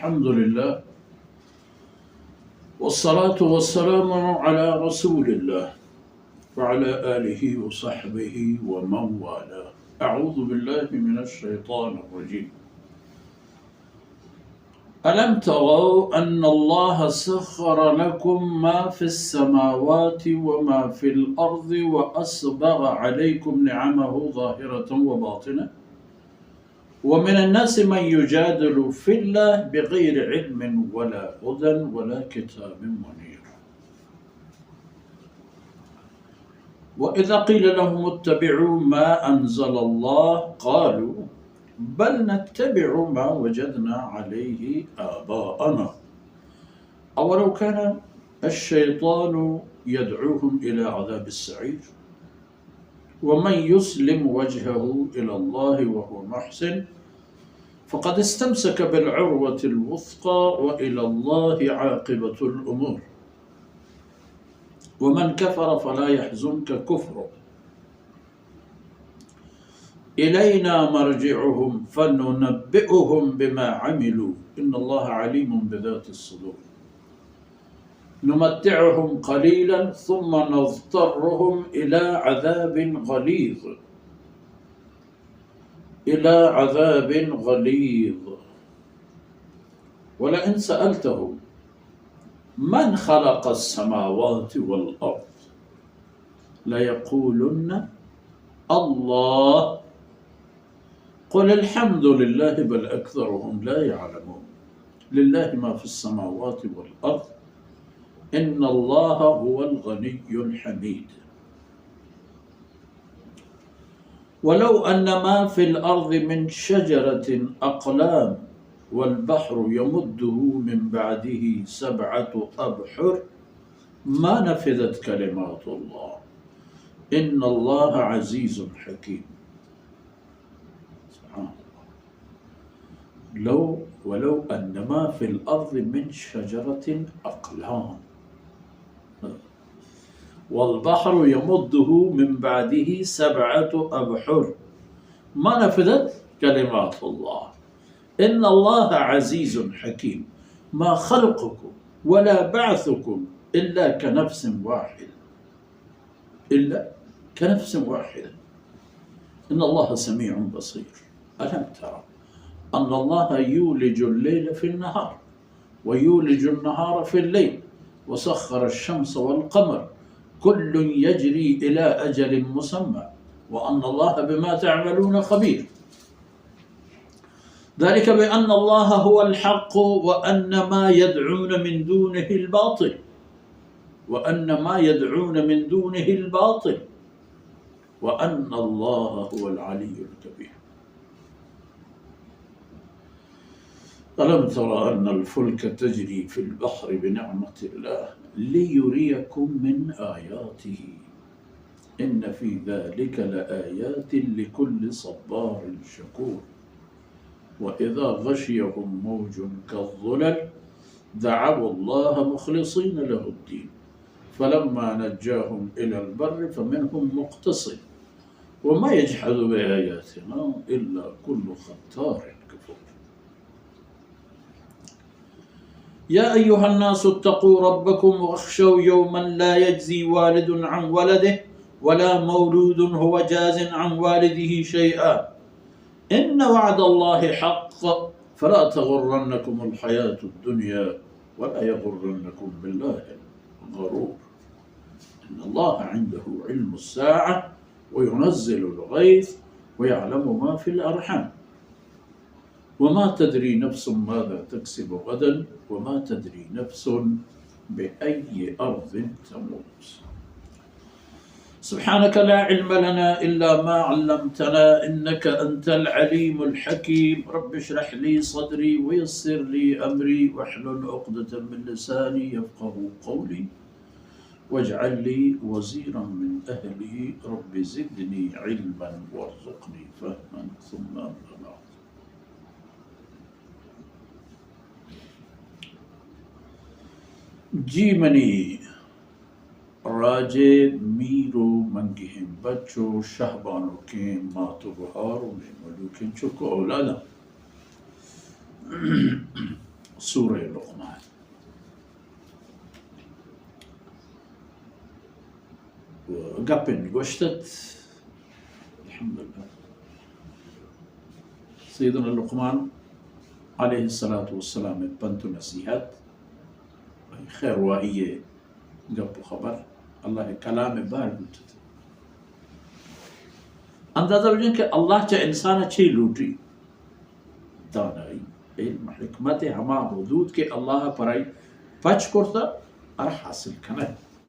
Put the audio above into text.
الحمد لله والصلاة والسلام على رسول الله وعلى آله وصحبه ومن والاه. أعوذ بالله من الشيطان الرجيم. ألم تروا أن الله سخر لكم ما في السماوات وما في الأرض وأسبغ عليكم نعمه ظاهرة وباطنة ومن الناس من يجادل في الله بغير علم ولا هدى ولا كتاب منير. وإذا قيل لهم اتبعوا ما أنزل الله قالوا بل نتبع ما وجدنا عليه آباءنا أولو كان الشيطان يدعوهم إلى عذاب السعير ومن يسلم وجهه إلى الله وهو محسن فقد استمسك بالعروة الوثقى وإلى الله عاقبة الأمور. ومن كفر فلا يحزنك كفره إلينا مرجعهم فننبئهم بما عملوا إن الله عليم بذات الصدور. نمتعهم قليلا ثم نضطرهم إلى عذاب غليظ ولئن سألتهم من خلق السماوات والأرض ليقولن الله قل الحمد لله بل أكثرهم لا يعلمون. لله ما في السماوات والأرض إن الله هو الغني الحميد. ولو أن ما في الأرض من شجرة أقلام والبحر يمده من بعده 7 أبحر ما نفذت كلمات الله إن الله عزيز حكيم. سبحان الله. ولو أن ما في الأرض من شجرة أقلام والبحر يمده من بعده 7 أبحر ما نفذت كلمات الله إن الله عزيز حكيم. ما خلقكم ولا بعثكم إلا كنفس واحدة إن الله سميع بصير. ألم ترى أن الله يولج الليل في النهار ويولج النهار في الليل وسخر الشمس والقمر كل يجري إلى أجل مسمى وأن الله بما تعملون خبير. ذلك بأن الله هو الحق وأن ما يدعون من دونه الباطل وأن الله هو العلي الكبير. ألم ترى أن الفلك تجري في البحر بنعمة الله ليريكم من آياته إن في ذلك لآيات لكل صبار شكور. وإذا غشيهم موج كالظلل دعوا الله مخلصين له الدين فلما نجاهم إلى البر فمنهم مقتصد وما يجحد بآياتنا إلا كل ختار كفور. يا أيها الناس اتقوا ربكم واخشوا يوما لا يجزي والد عن ولده ولا مولود هو جاز عن والده شيئا إن وعد الله حق فلا تغرنكم الحياة الدنيا ولا يغرنكم بالله الغرور. إن الله عنده علم الساعة وينزل الغيث ويعلم ما في الأرحام وما تدري نفس ماذا تكسب غدا وما تدري نفس بأي أرض تموت. سبحانك لا علم لنا إلا ما علمتنا إنك أنت العليم الحكيم. رب اشرح لي صدري ويسر لي أمري واحلل عقدة من لساني يفقه قولي واجعل لي وزيرا من أهلي رب زدني علما وارزقني فهما ثم أما بعد. جيمني راجے میرو منگہم بچو شہبانو کے ماتو بہارو میں ملوکن چکو اولادا سورة لقمان. وقبل قشتت الحمد لله سيدنا لقمان عليه الصلاة والسلام بنت نصيحت خير وهي قبل خبر الله كلام بارد أندازة بجنك الله جاء إنسان شيء لوجي دانا علم حكمته هما حدود کے اللہ پرائی پچ کرتا اور حاصل کنه